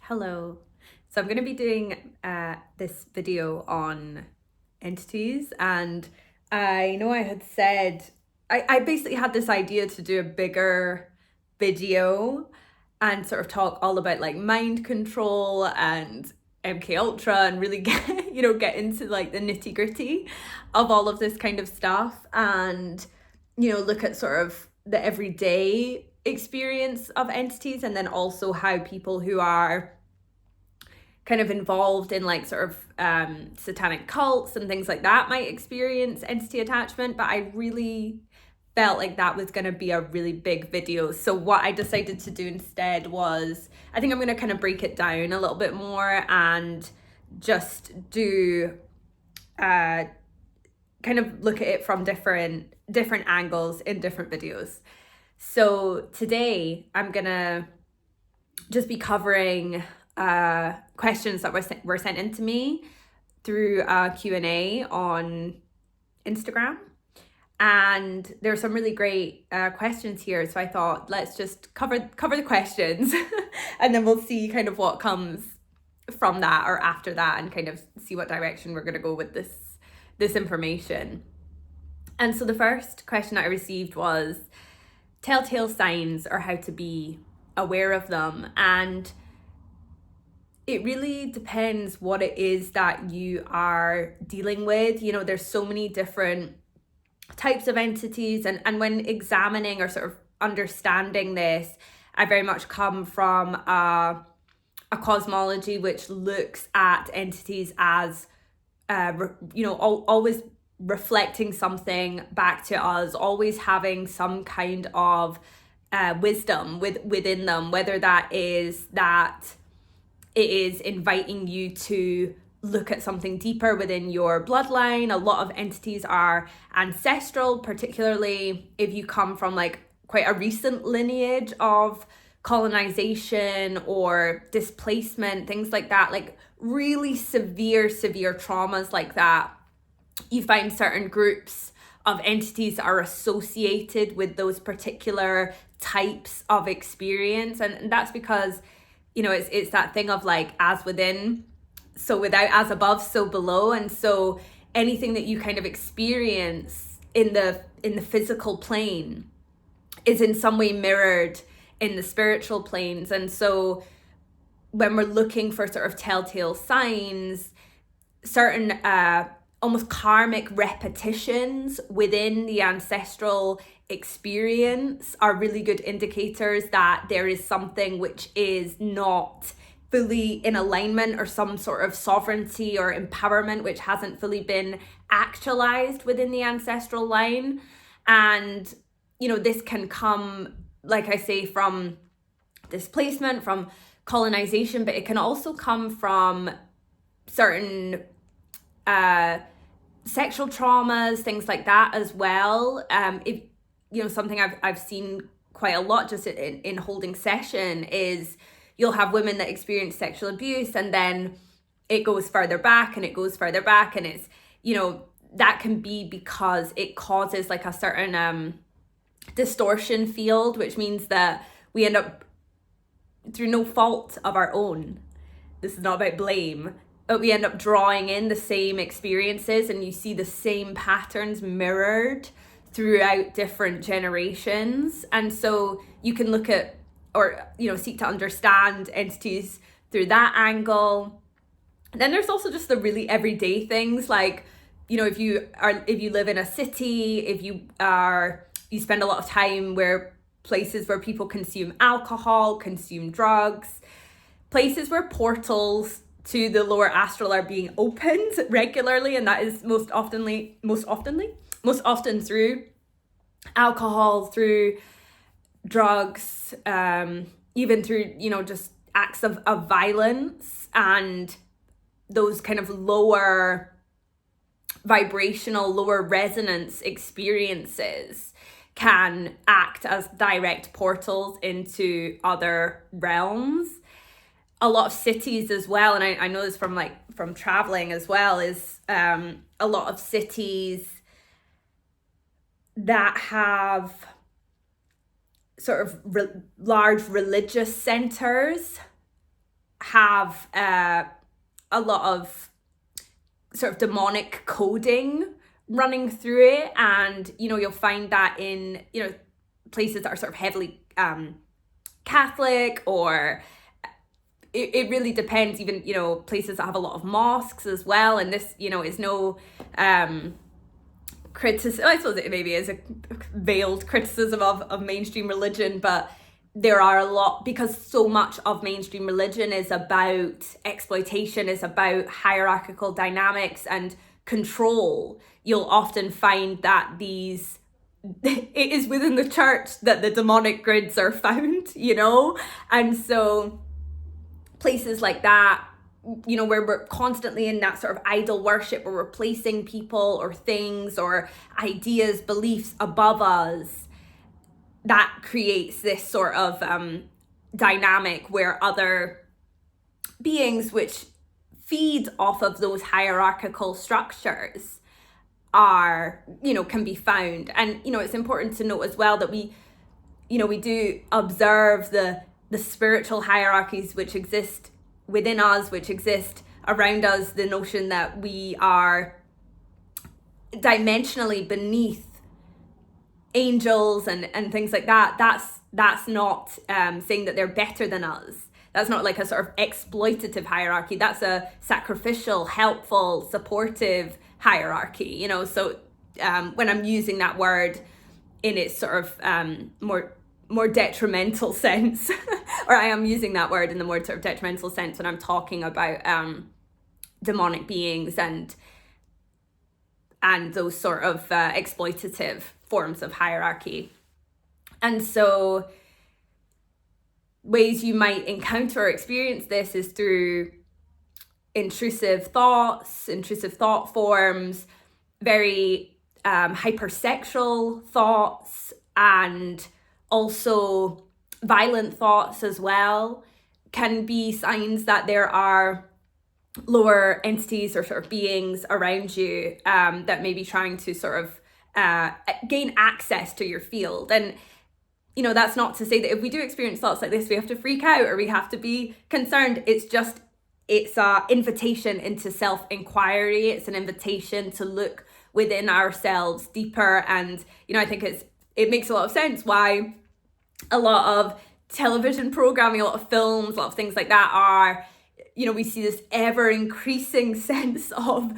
Hello. So I'm going to be doing this video on entities, and I know I had said I basically had this idea to do a bigger video and sort of talk all about like mind control and MK Ultra and really get into like the nitty gritty of all of this kind of stuff and look at sort of the everyday experience of entities, and then also how people who are kind of involved in like sort of satanic cults and things like that might experience entity attachment. But I really felt like that was going to be a really big video. So what I decided to do instead was, I think I'm going to kind of break it down a little bit more and just do kind of look at it from different angles in different videos. So today I'm going to just be covering questions that were sent in to me through a Q&A on Instagram, and there's some really great questions here, so I thought let's just cover the questions and then we'll see kind of what comes from that or after that, and kind of see what direction we're going to go with this information. And so the first question I received was telltale signs or how to be aware of them. And it really depends what it is that you are dealing with. There's so many different types of entities, and when examining or sort of understanding this, I very much come from a cosmology which looks at entities as always reflecting something back to us, always having some kind of wisdom within them, whether that is that it is inviting you to look at something deeper within your bloodline. A lot of entities are ancestral, particularly if you come from like quite a recent lineage of colonization or displacement, things like that, like really severe traumas like that. You find certain groups of entities are associated with those particular types of experience, and that's because it's that thing of like, as within, so without, as above, so below. And so anything that you kind of experience in the physical plane is in some way mirrored in the spiritual planes. And so when we're looking for sort of telltale signs, certain almost karmic repetitions within the ancestral experience are really good indicators that there is something which is not fully in alignment, or some sort of sovereignty or empowerment which hasn't fully been actualized within the ancestral line. And this can come, like I say, from displacement, from colonization, but it can also come from certain sexual traumas, things like that as well. If something I've seen quite a lot just in holding session is you'll have women that experience sexual abuse, and then it goes further back and it goes further back, and it's that can be because it causes like a certain distortion field, which means that we end up, through no fault of our own, this is not about blame, but we end up drawing in the same experiences, and you see the same patterns mirrored throughout different generations. And so you can look at, or seek to understand entities through that angle. And then there's also just the really everyday things, like if you live in a city, if you spend a lot of time places where people consume alcohol, consume drugs, places where portals to the lower astral are being opened regularly, and that is most often through alcohol, through drugs, even through just acts of violence. And those kind of lower vibrational, lower resonance experiences can act as direct portals into other realms. A lot of cities as well, and I know this from traveling as well, is a lot of cities that have sort of large religious centers have a lot of sort of demonic coding running through it, and you'll find that in places that are sort of heavily Catholic, or it really depends, even places that have a lot of mosques as well. And this is no criticism, I suppose it maybe is a veiled criticism of mainstream religion, but there are a lot, because so much of mainstream religion is about exploitation, is about hierarchical dynamics and control. You'll often find that it is within the church that the demonic grids are found, and so places like that, where we're constantly in that sort of idol worship, where we're placing people or things or ideas, beliefs above us, that creates this sort of dynamic where other beings which feed off of those hierarchical structures are, can be found. And, it's important to note as well that we do observe the spiritual hierarchies which exist within us, which exist around us, the notion that we are dimensionally beneath angels and things like that. That's not saying that they're better than us. That's not like a sort of exploitative hierarchy. That's a sacrificial, helpful, supportive hierarchy, so when I'm using that word in its sort of more detrimental sense, or I am using that word in the more sort of detrimental sense when I'm talking about demonic beings and those sort of exploitative forms of hierarchy. And so ways you might encounter or experience this is through intrusive thoughts, intrusive thought forms, very hypersexual thoughts, and also violent thoughts as well can be signs that there are lower entities or sort of beings around you that may be trying to sort of gain access to your field. And that's not to say that if we do experience thoughts like this, we have to freak out or we have to be concerned. It's an invitation into self-inquiry. It's an invitation to look within ourselves deeper. And I think it makes a lot of sense why a lot of television programming, a lot of films, a lot of things like that are, we see this ever increasing sense of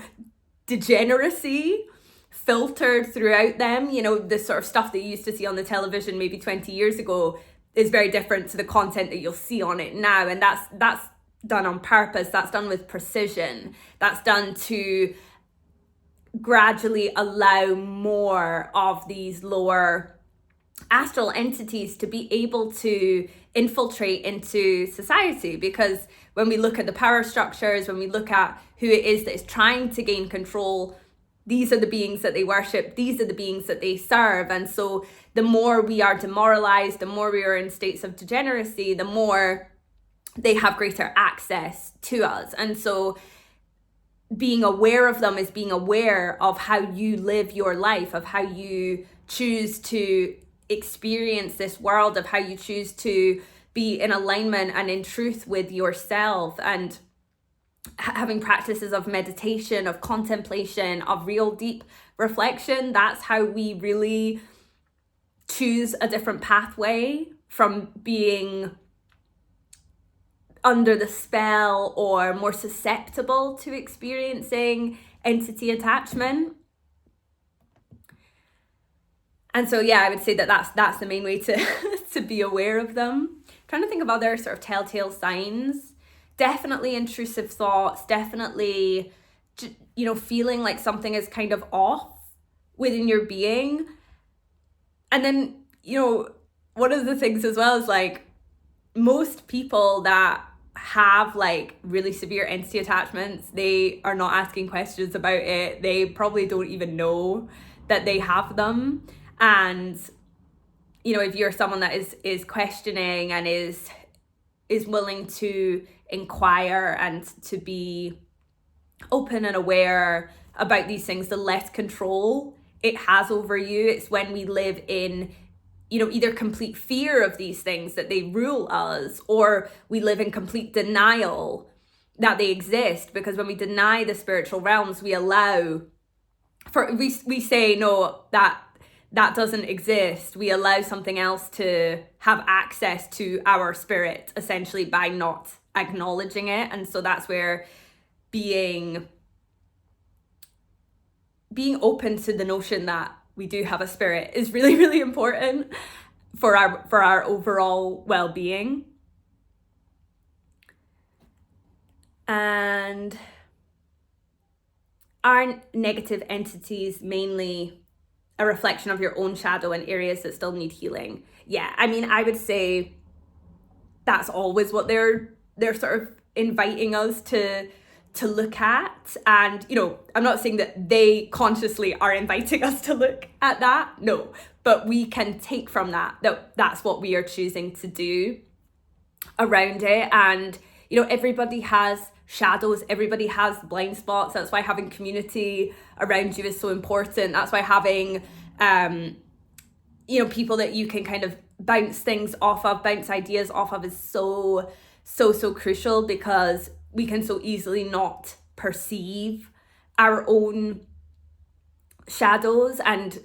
degeneracy filtered throughout them. This sort of stuff that you used to see on the television maybe 20 years ago is very different to the content that you'll see on it now. And that's done on purpose. That's done with precision. That's done to gradually allow more of these lower astral entities to be able to infiltrate into society. Because when we look at the power structures, when we look at who it is that is trying to gain control, these are the beings that they worship, these are the beings that they serve. And so the more we are demoralized, the more we are in states of degeneracy, the more they have greater access to us. And so being aware of them is being aware of how you live your life, of how you choose to experience this world, of how you choose to be in alignment and in truth with yourself, and having practices of meditation, of contemplation, of real deep reflection. That's how we really choose a different pathway from being under the spell or more susceptible to experiencing entity attachment. And so, I would say that's the main way to be aware of them. I'm trying to think of other sort of telltale signs. Definitely intrusive thoughts, definitely, feeling like something is kind of off within your being. And then, one of the things as well is like most people that have like really severe entity attachments, they are not asking questions about it. They probably don't even know that they have them. And if you're someone that is questioning and is willing to inquire and to be open and aware about these things, the less control it has over you. It's when we live in either complete fear of these things, that they rule us, or we live in complete denial that they exist. Because when we deny the spiritual realms, we say no, that doesn't exist. We allow something else to have access to our spirit, essentially, by not acknowledging it. And so that's where being open to the notion that we do have a spirit is really, really important for our overall well-being. And are negative entities mainly a reflection of your own shadow and areas that still need healing? Yeah, I mean, I would say that's always what they're sort of inviting us to look at. And, I'm not saying that they consciously are inviting us to look at that, no, but we can take from that's what we are choosing to do around it. And, everybody has shadows, everybody has blind spots. That's why having community around you is so important. That's why having people that you can kind of bounce ideas off of is so crucial, because we can so easily not perceive our own shadows, and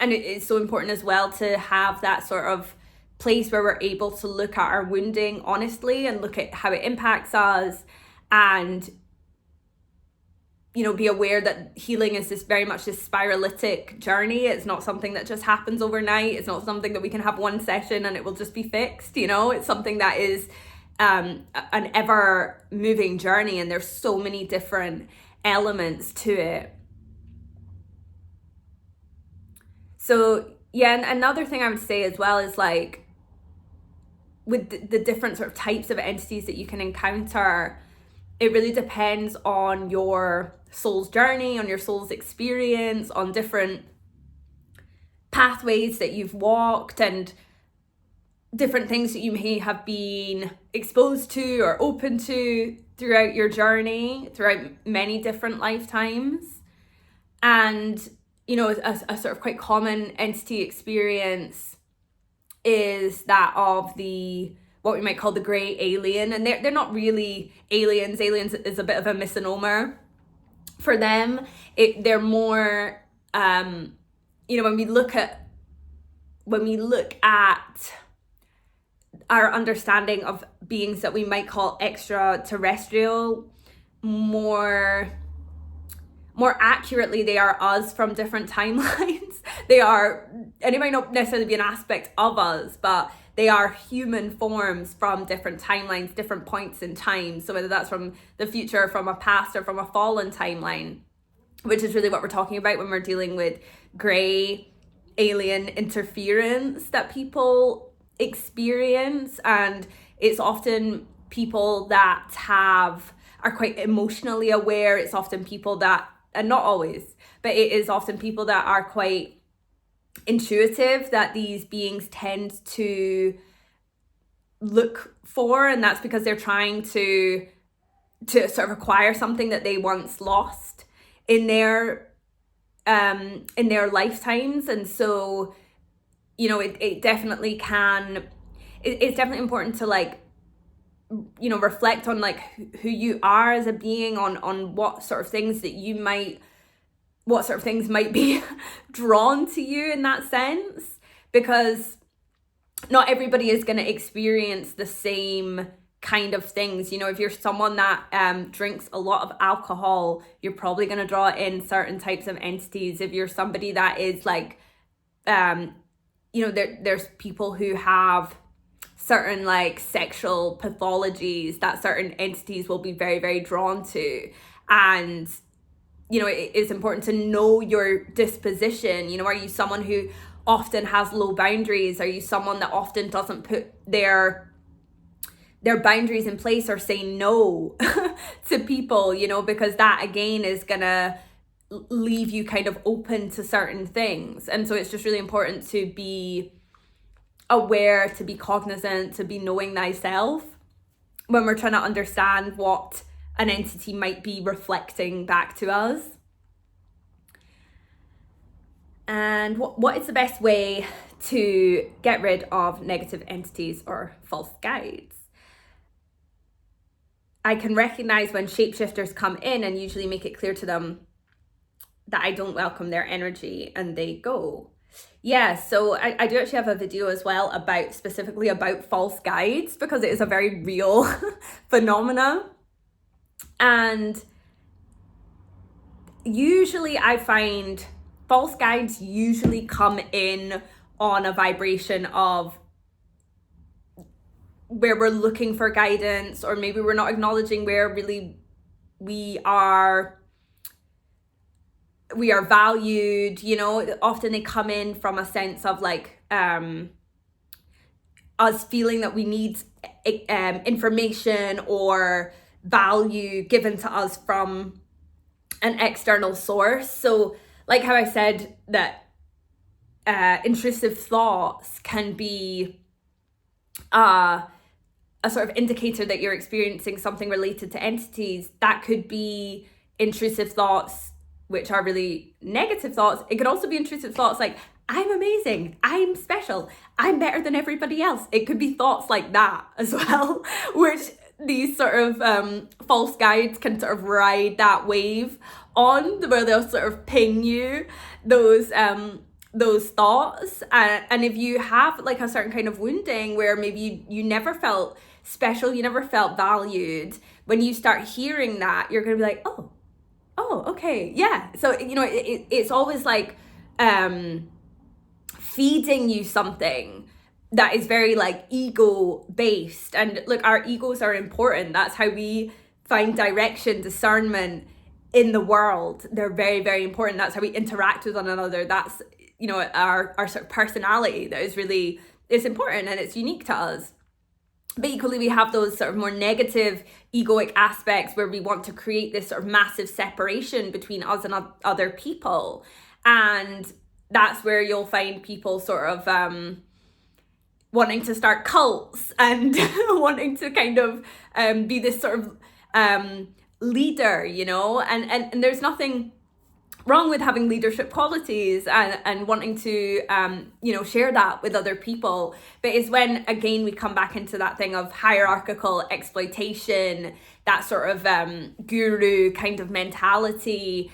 it is so important as well to have that sort of place where we're able to look at our wounding honestly and look at how it impacts us, and be aware that healing is very much this spiralitic journey. It's not something that just happens overnight. It's not something that we can have one session and it will just be fixed. It's something that is an ever moving journey, and there's so many different elements to it. So yeah, and another thing I would say as well is, like, with the different sort of types of entities that you can encounter, it really depends on your soul's journey, on your soul's experience, on different pathways that you've walked, and different things that you may have been exposed to or open to throughout your journey, throughout many different lifetimes. And, a sort of quite common entity experience is that of what we might call the grey alien. And they're not really aliens. Aliens is a bit of a misnomer for them. They're more, when we look at our understanding of beings that we might call extraterrestrial, more accurately, they are us from different timelines. And it might not necessarily be an aspect of us, but they are human forms from different timelines, different points in time. So whether that's from the future, from a past, or from a fallen timeline, which is really what we're talking about when we're dealing with grey alien interference that people experience. And it's often people that are quite emotionally aware. It's often people that, and not always, but it is often people that are quite intuitive, that these beings tend to look for. And that's because they're trying to sort of acquire something that they once lost in their lifetimes. And so, it definitely can, it's definitely important to, like, reflect on, like, who you are as a being, on what sort of things might be drawn to you in that sense, because not everybody is going to experience the same kind of things. If you're someone that drinks a lot of alcohol, you're probably going to draw in certain types of entities. If you're somebody that is like, there's people who have certain, like, sexual pathologies that certain entities will be very, very drawn to. And it is important to know your disposition. Are you someone who often has low boundaries? Are you someone that often doesn't put their boundaries in place or say no to people, because that again is gonna leave you kind of open to certain things. And so it's just really important to be aware, to be cognizant, to be knowing thyself when we're trying to understand what an entity might be reflecting back to us. And what is the best way to get rid of negative entities or false guides. I can recognize when shapeshifters come in and usually make it clear to them that I don't welcome their energy, and they go. Yeah, so I do actually have a video as well specifically about false guides, because it is a very real phenomena. And usually I find false guides usually come in on a vibration of where we're looking for guidance, or maybe we're not acknowledging where really we are valued, you know. Often they come in from a sense of like us feeling that we need information or value given to us from an external source. So like how I said that intrusive thoughts can be a sort of indicator that you're experiencing something related to entities. That could be intrusive thoughts which are really negative thoughts. It could also be intrusive thoughts like, I'm amazing, I'm special, I'm better than everybody else. It could be thoughts like that as well, which these sort of false guides can sort of ride that wave on, where they'll sort of ping you those thoughts. And if you have like a certain kind of wounding where maybe you never felt special, you never felt valued, when you start hearing that, you're going to be like, oh, okay, yeah. So, you know, it's always like feeding you something that is very like ego based. And look, our egos are important. That's how we find direction, discernment in the world. They're very, very important. That's how we interact with one another. That's, you know, our sort of personality that is really, it's important and it's unique to us. But equally, we have those sort of more negative egoic aspects where we want to create this sort of massive separation between us and other people. And that's where you'll find people sort of wanting to start cults and wanting to kind of be this sort of leader, you know, and there's nothing wrong with having leadership qualities and wanting to you know, share that with other people. But it's when again we come back into that thing of hierarchical exploitation, that sort of guru kind of mentality,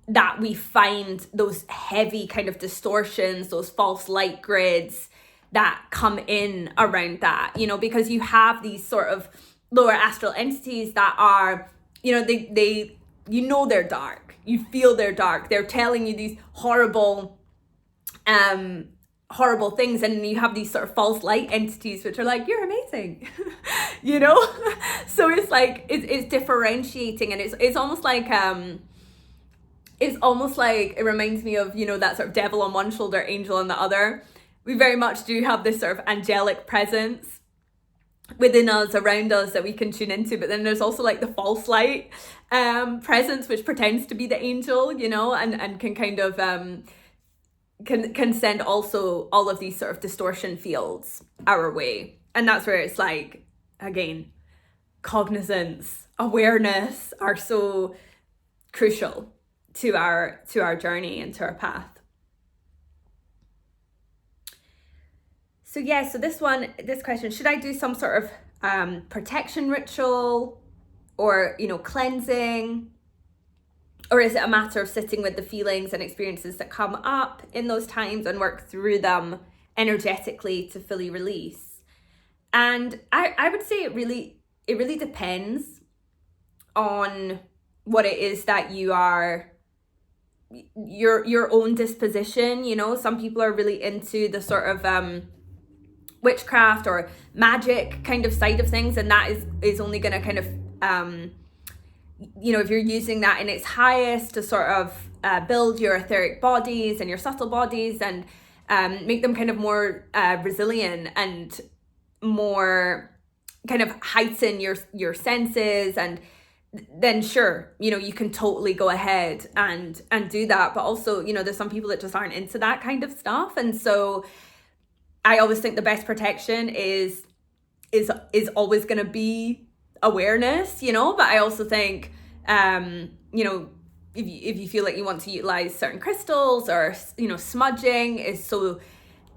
that we find those heavy kind of distortions, those false light grids that come in around that, you know, because you have these sort of lower astral entities that are, you know, they you know, they're dark. You feel they're dark. They're telling you these horrible things, and you have these sort of false light entities which are like, you're amazing, you know. So it's like it's differentiating, and it's almost like it reminds me of, you know, that sort of devil on one shoulder, angel on the other. We very much do have this sort of angelic presence within us, around us, that we can tune into, but then there's also like the false light presence which pretends to be the angel, you know, and can kind of can send also all of these sort of distortion fields our way. And that's where it's like, again, cognizance, awareness are so crucial to our journey and to our path. So yeah, so this question, should I do some sort of protection ritual or, you know, cleansing? Or is it a matter of sitting with the feelings and experiences that come up in those times and work through them energetically to fully release? And I would say it really depends on what it is that you are, your own disposition. You know, some people are really into the sort of witchcraft or magic kind of side of things, and that is only going to kind of you know, if you're using that in its highest to sort of build your etheric bodies and your subtle bodies and make them kind of more resilient and more kind of heighten your senses, and then sure, you know, you can totally go ahead and do that. But also, you know, there's some people that just aren't into that kind of stuff, and so I always think the best protection is always going to be awareness, you know. But I also think you know, if you feel like you want to utilize certain crystals, or, you know, smudging is so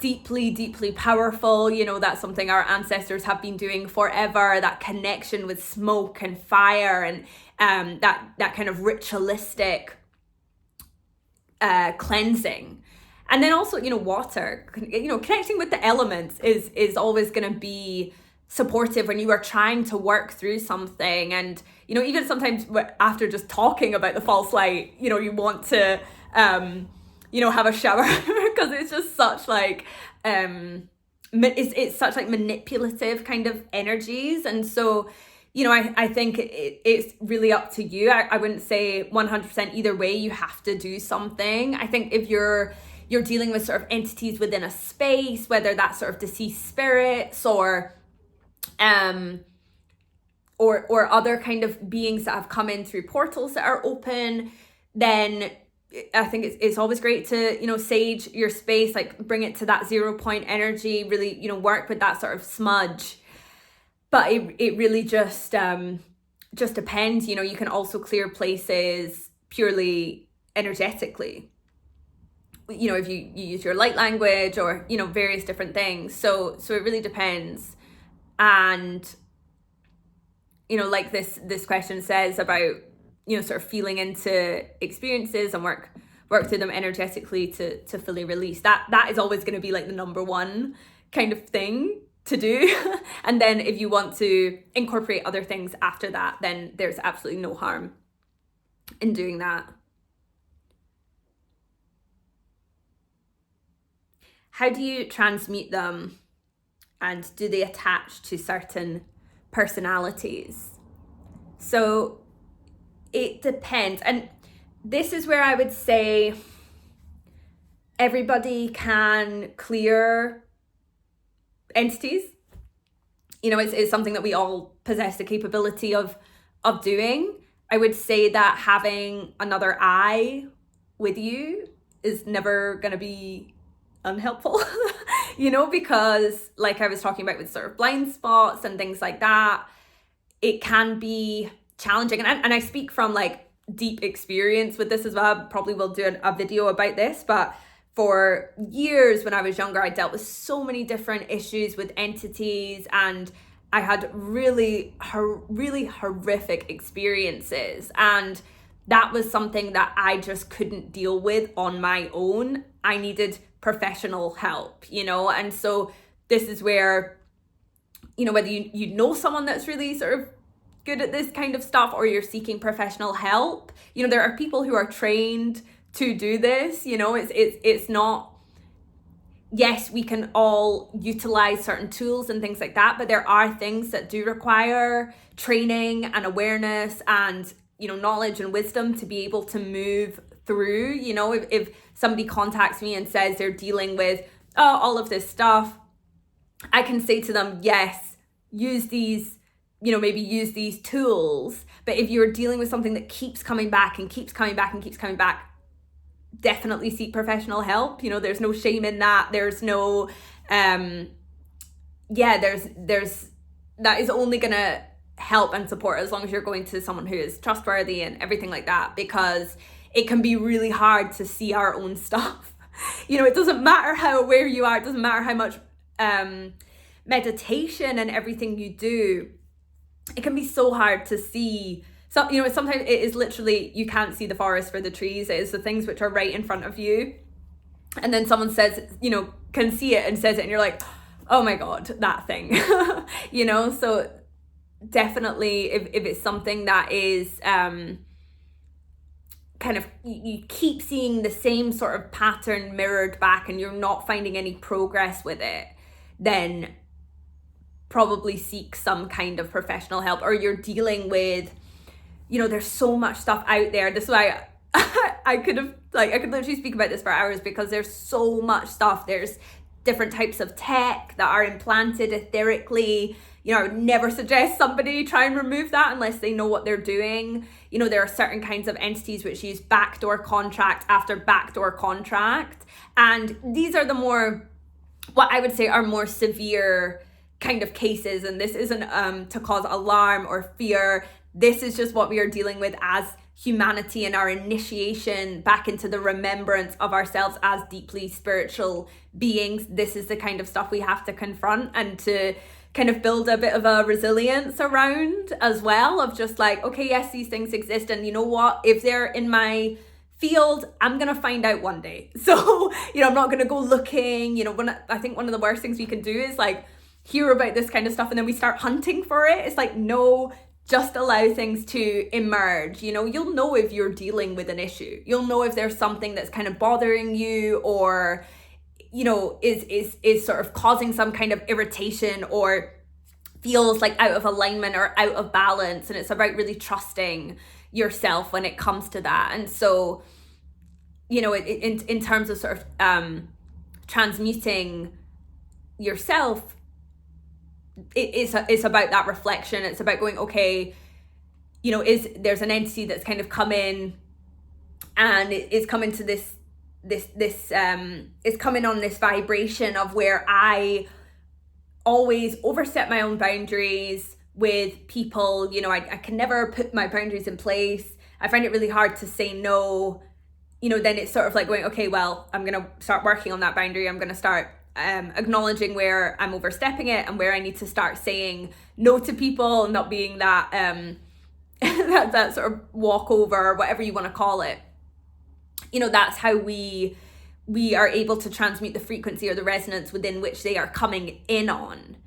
deeply, deeply powerful. You know, that's something our ancestors have been doing forever, that connection with smoke and fire, and that kind of ritualistic cleansing. And then also, you know, water, you know, connecting with the elements is always going to be supportive when you are trying to work through something. And, you know, even sometimes after just talking about the false light, you know, you want to, you know, have a shower because it's just such like, it's such like manipulative kind of energies. And so, you know, I think it's really up to you. I wouldn't say 100% either way. You have to do something. I think if you're dealing with sort of entities within a space, whether that's sort of deceased spirits or other kind of beings that have come in through portals that are open, then I think it's always great to, you know, sage your space, like bring it to that 0 point energy, really, you know, work with that sort of smudge. But it really just depends. You know, you can also clear places purely energetically, you know, if you use your light language or, you know, various different things. So it really depends. And, you know, like this question says about, you know, sort of feeling into experiences and work through them energetically to fully release. That is always going to be like the number one kind of thing to do. And then if you want to incorporate other things after that, then there's absolutely no harm in doing that. How do you transmute them, and do they attach to certain personalities? So it depends. And this is where I would say everybody can clear entities. You know, it's something that we all possess the capability of doing. I would say that having another eye with you is never going to be unhelpful, you know, because like I was talking about with sort of blind spots and things like that, it can be challenging. And I speak from like deep experience with this as well. I probably will do a video about this, but for years when I was younger, I dealt with so many different issues with entities, and I had really horrific experiences. And that was something that I just couldn't deal with on my own. I needed professional help, you know? And so this is where, you know, whether you know someone that's really sort of good at this kind of stuff or you're seeking professional help, you know, there are people who are trained to do this. You know, it's not, yes, we can all utilize certain tools and things like that, but there are things that do require training and awareness and, you know, knowledge and wisdom to be able to move through. You know, if somebody contacts me and says they're dealing with all of this stuff, I can say to them, yes, use these, you know, maybe use these tools. But if you're dealing with something that keeps coming back and keeps coming back and keeps coming back, definitely seek professional help. You know, there's no shame in that. There's no there's that is only gonna help and support as long as you're going to someone who is trustworthy and everything like that, because it can be really hard to see our own stuff. You know, it doesn't matter how aware you are, it doesn't matter how much meditation and everything you do, it can be so hard to see. So, you know, sometimes it is literally, you can't see the forest for the trees. It is the things which are right in front of you. And then someone says, you know, can see it and says it, and you're like, oh my God, that thing. You know, so definitely if it's something that is kind of, you keep seeing the same sort of pattern mirrored back and you're not finding any progress with it, then probably seek some kind of professional help. Or you're dealing with, you know, there's so much stuff out there. This is why I could literally speak about this for hours, because there's so much stuff. There's different types of tech that are implanted etherically. You know, I would never suggest somebody try and remove that unless they know what they're doing. You know, there are certain kinds of entities which use backdoor contract after backdoor contract. And these are the more, what I would say are more severe kind of cases. And this isn't to cause alarm or fear. this is just what we are dealing with as humanity and our initiation back into the remembrance of ourselves as deeply spiritual beings. This is the kind of stuff we have to confront and to kind of build a bit of a resilience around as well, of just like, okay, yes, these things exist, and you know what, if they're in my field, I'm gonna find out one day. So, I'm not gonna go looking. I think one of the worst things we can do is like hear about this kind of stuff and then we start hunting for it. It's like, no, just allow things to emerge. You'll know if you're dealing with an issue. You'll know if there's something that's kind of bothering you, or is sort of causing some kind of irritation, or feels like out of alignment or out of balance. And it's about really trusting yourself when it comes to that. And so, in terms of sort of transmuting yourself, it's about that reflection. It's about going, okay, there's an entity that's kind of come in and it's coming to this is coming on this vibration of where I always overstep my own boundaries with people. I can never put my boundaries in place. I find it really hard to say no. Then it's sort of like going, okay, well, I'm going to start working on that boundary. I'm going to start acknowledging where I'm overstepping it and where I need to start saying no to people, and not being that that sort of walkover, whatever you want to call it. That's how we are able to transmute the frequency or the resonance within which they are coming in on.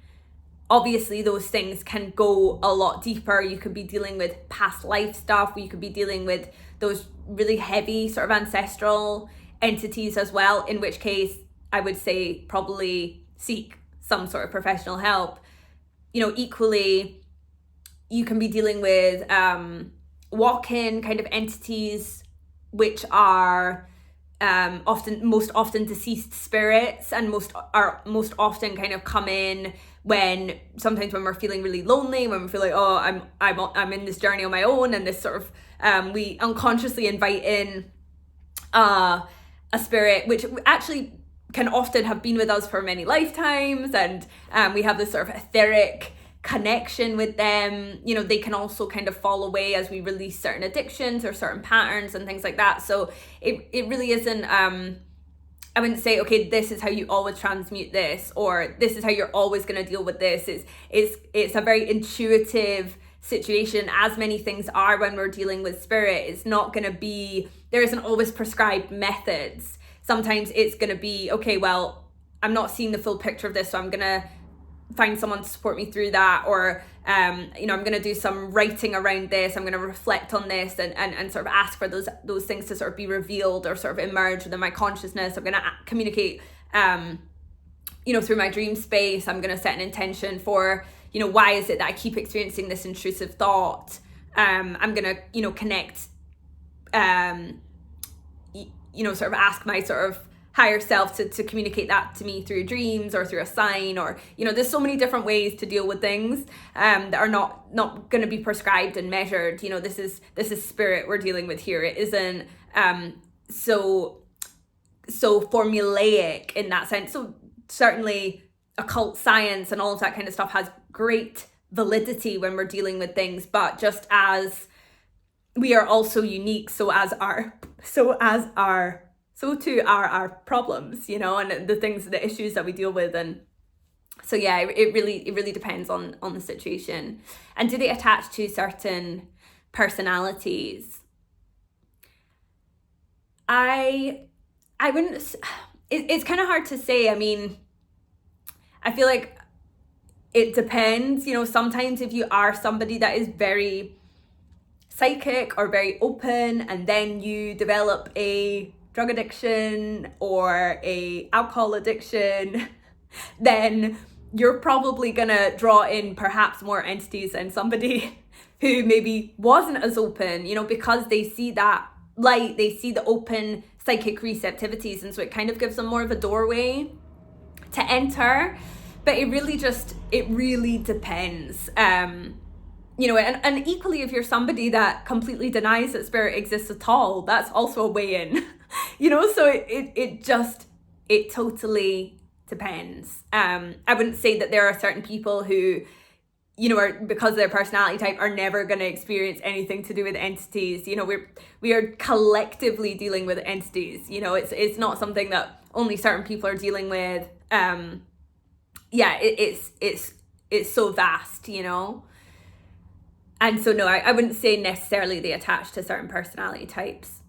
Obviously, those things can go a lot deeper. You could be dealing with past life stuff. You could be dealing with those really heavy sort of ancestral entities as well, in which case I would say probably seek some sort of professional help. Equally, you can be dealing with walk-in kind of entities, which are most often deceased spirits, and most often kind of come in when we're feeling really lonely, when we feel like, oh, I'm in this journey on my own, and this sort of we unconsciously invite in a spirit which actually can often have been with us for many lifetimes, and we have this sort of etheric connection with them. They can also kind of fall away as we release certain addictions or certain patterns and things like that. So it really isn't I wouldn't say, okay, this is how you always transmute this, or this is how you're always going to deal with this. It's a very intuitive situation, as many things are when we're dealing with spirit. It's not going to be, there isn't always prescribed methods. Sometimes it's going to be, okay, well, I'm not seeing the full picture of this, so I'm going to find someone to support me through that, or I'm going to do some writing around this, I'm going to reflect on this, and sort of ask for those things to sort of be revealed or sort of emerge within my consciousness. I'm going to communicate through my dream space. I'm going to set an intention for why is it that I keep experiencing this intrusive thought. I'm going to connect sort of ask my sort of higher self to communicate that to me through dreams or through a sign, or there's so many different ways to deal with things that are not going to be prescribed and measured. This is spirit we're dealing with here. It isn't so formulaic in that sense. So certainly occult science and all of that kind of stuff has great validity when we're dealing with things, but just as we are also unique, so too are our problems, and the things, the issues that we deal with. And so yeah, it really depends on the situation. And do they attach to certain personalities? I wouldn't, it's kind of hard to say. I mean, I feel like it depends. Sometimes if you are somebody that is very psychic or very open, and then you develop a drug addiction or a alcohol addiction, then you're probably gonna draw in perhaps more entities than somebody who maybe wasn't as open, because they see that light, they see the open psychic receptivities, and so it kind of gives them more of a doorway to enter. But it really depends. And equally, if you're somebody that completely denies that spirit exists at all, that's also a way in. So it totally depends. I wouldn't say that there are certain people who you know, are, because of their personality type, are never going to experience anything to do with entities. You know, we are collectively dealing with entities. You know, it's not something that only certain people are dealing with. Yeah, it's so vast, you know. And so no, I wouldn't say necessarily they attach to certain personality types.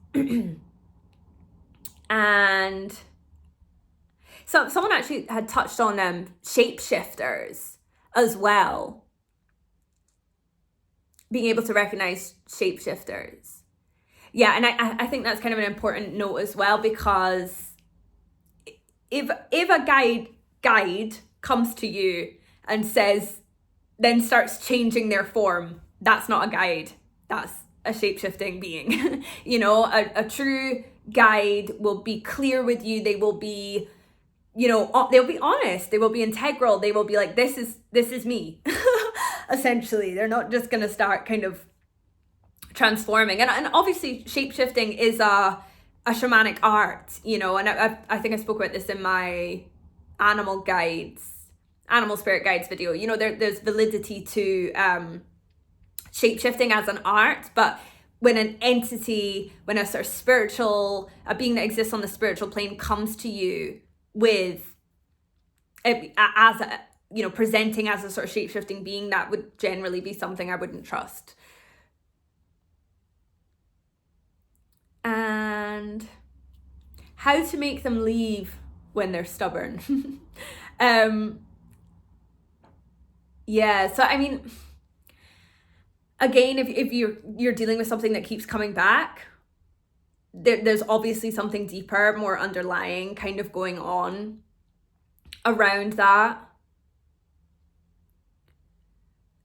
And so someone actually had touched on shapeshifters as well. Being able to recognize shapeshifters. Yeah, and I think that's kind of an important note as well, because if a guide comes to you and then starts changing their form, that's not a guide, that's a shape-shifting being. You know, a true guide will be clear with you. They will be, you know, they'll be honest, they will be integral, they will be like, this is me. Essentially, they're not just going to start kind of transforming. And obviously shape-shifting is a shamanic art, you know, and I think I spoke about this in my animal spirit guides video. You know, there's validity to shape-shifting as an art, but when an entity, when a sort of a being that exists on the spiritual plane comes to you with as a, you know, presenting as a sort of shape-shifting being, that would generally be something I wouldn't trust. And how to make them leave when they're stubborn. Yeah, so I mean, again, if you're dealing with something that keeps coming back, there's obviously something deeper, more underlying kind of going on around that.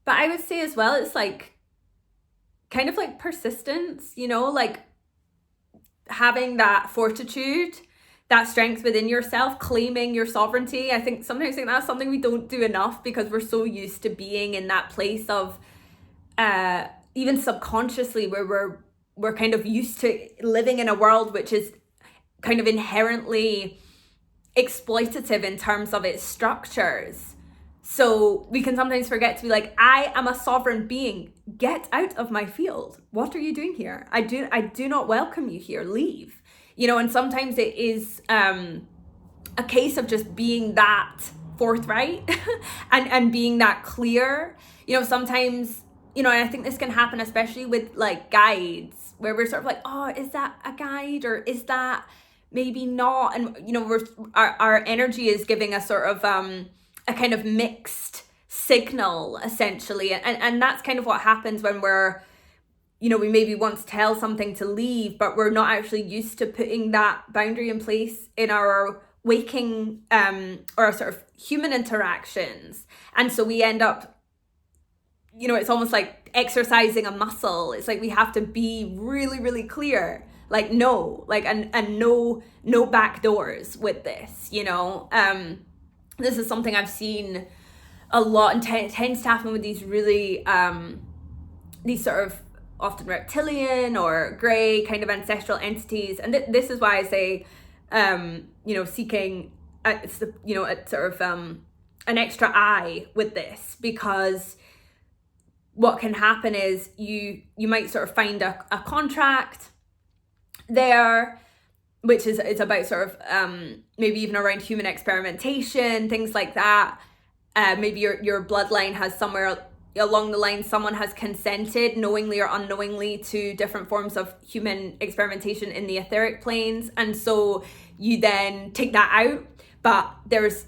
But I would say as well, it's like kind of like persistence, you know, like having that fortitude, that strength within yourself, claiming your sovereignty. I think sometimes that's something we don't do enough, because we're so used to being in that place of even subconsciously, where we're kind of used to living in a world which is kind of inherently exploitative in terms of its structures. So we can sometimes forget to be like, I am a sovereign being. Get out of my field. What are you doing here? I do not welcome you here. Leave. You know, and sometimes it is a case of just being that forthright and being that clear. You know, sometimes, you know, and I think this can happen especially with like guides, where we're sort of like, oh, is that a guide, or is that maybe not? And, you know, our energy is giving a sort of a kind of mixed signal, essentially. And that's kind of what happens when we're, you know, we maybe want to tell something to leave, but we're not actually used to putting that boundary in place in our waking or sort of human interactions. And so we end up, you know, it's almost like exercising a muscle. It's like we have to be really, really clear, like no, like and no back doors with this, you know. This is something I've seen a lot, and tends to happen with these really these sort of often reptilian or grey kind of ancestral entities. And this is why I say you know, seeking it's the, you know, a sort of an extra eye with this, because what can happen is you might sort of find a contract there, which is, it's about sort of maybe even around human experimentation, things like that. Maybe your bloodline has somewhere along the line, someone has consented knowingly or unknowingly to different forms of human experimentation in the etheric planes, and so you then take that out. But there's,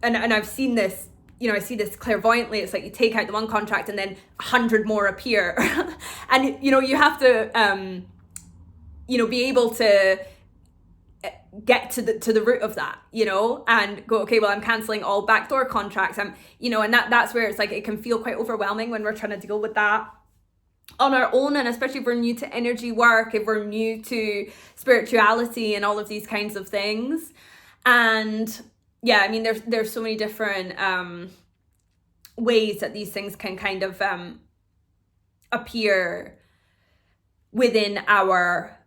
and I've seen this, you know, I see this clairvoyantly. It's like you take out the one contract and then 100 more appear. And, you know, you have to, you know, be able to get to the root of that, you know, and go, okay, well, I'm cancelling all backdoor contracts. I'm, you know, and that's where it's like, it can feel quite overwhelming when we're trying to deal with that on our own. And especially if we're new to energy work, if we're new to spirituality and all of these kinds of things. And yeah, I mean, there's so many different ways that these things can kind of appear within our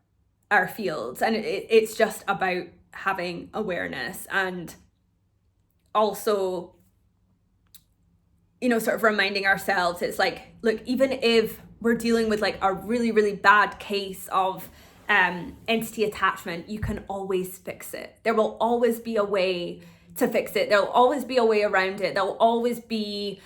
fields, and it's just about having awareness, and also sort of reminding ourselves, it's like, look, even if we're dealing with like a really, really bad case of entity attachment, you can always fix it. There will always be a way to fix it. There'll always be a way around it. There'll always be,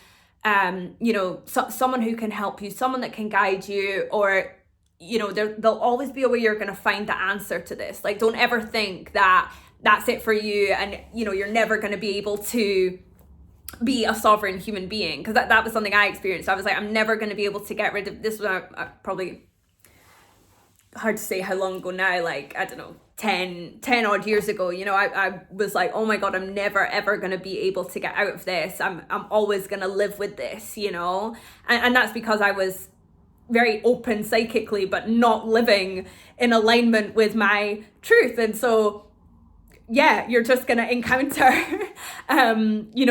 someone who can help you, someone that can guide you, or, there'll always be a way you're going to find the answer to this. Like, don't ever think that that's it for you and, you're never going to be able to be a sovereign human being, because that was something I experienced. I was like, I'm never going to be able to get rid of this. Was probably hard to say how long ago now, like, I don't know, 10 odd years ago, I was like, oh my God, I'm never ever going to be able to get out of this. I'm always going to live with this, and that's because I was very open psychically, but not living in alignment with my truth. And so yeah, you're just going to encounter,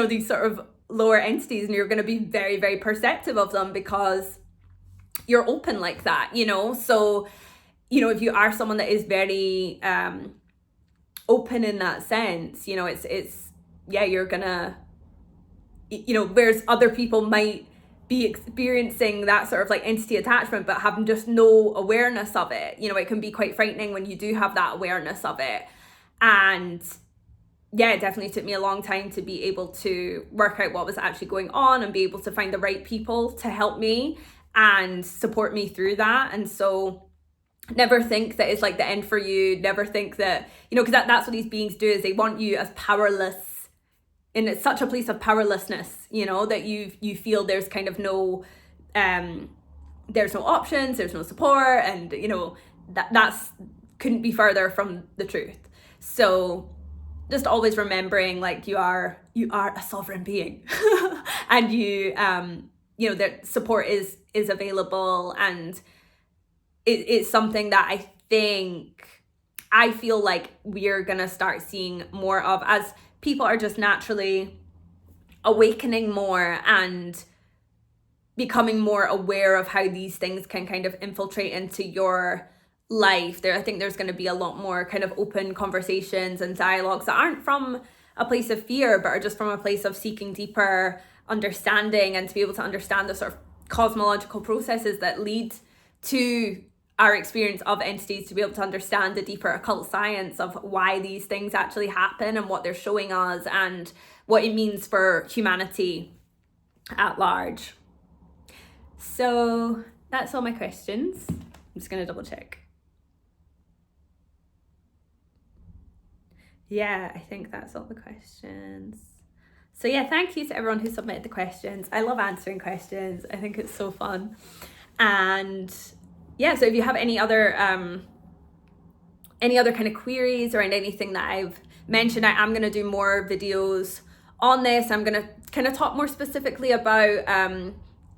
these sort of lower entities, and you're going to be very, very perceptive of them because you're open like that, So, if you are someone that is very open in that sense, you're going to, whereas other people might be experiencing that sort of like entity attachment but have just no awareness of it. It can be quite frightening when you do have that awareness of it. And yeah, it definitely took me a long time to be able to work out what was actually going on and be able to find the right people to help me and support me through that. And so never think that it's like the end for you. Never think that, because that's what these beings do, is they want you as powerless, and it's such a place of powerlessness, that you feel there's kind of no, there's no options, there's no support, and that's couldn't be further from the truth. So just always remembering, like, you are a sovereign being and that support is available, and it's something that I feel like we're gonna start seeing more of as people are just naturally awakening more and becoming more aware of how these things can kind of infiltrate into your life. I think there's going to be a lot more kind of open conversations and dialogues that aren't from a place of fear, but are just from a place of seeking deeper understanding, and to be able to understand the sort of cosmological processes that lead to our experience of entities, to be able to understand the deeper occult science of why these things actually happen and what they're showing us and what it means for humanity at large. So that's all my questions. I'm just going to double check. Yeah, I think that's all the questions. So yeah, thank you to everyone who submitted the questions. I love answering questions. I think it's so fun. And yeah, so if you have any other kind of queries or anything that I've mentioned, I'm going to do more videos on this. I'm going to kind of talk more specifically about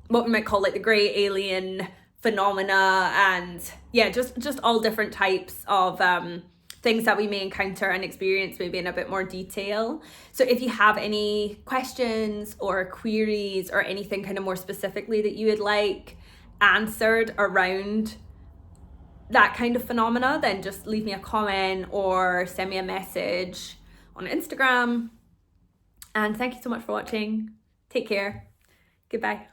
what we might call like the grey alien phenomena, and yeah, just all different types of things that we may encounter and experience maybe in a bit more detail. So if you have any questions or queries or anything kind of more specifically that you would like answered around that kind of phenomena, then just leave me a comment or send me a message on Instagram. And thank you so much for watching. Take care. Goodbye.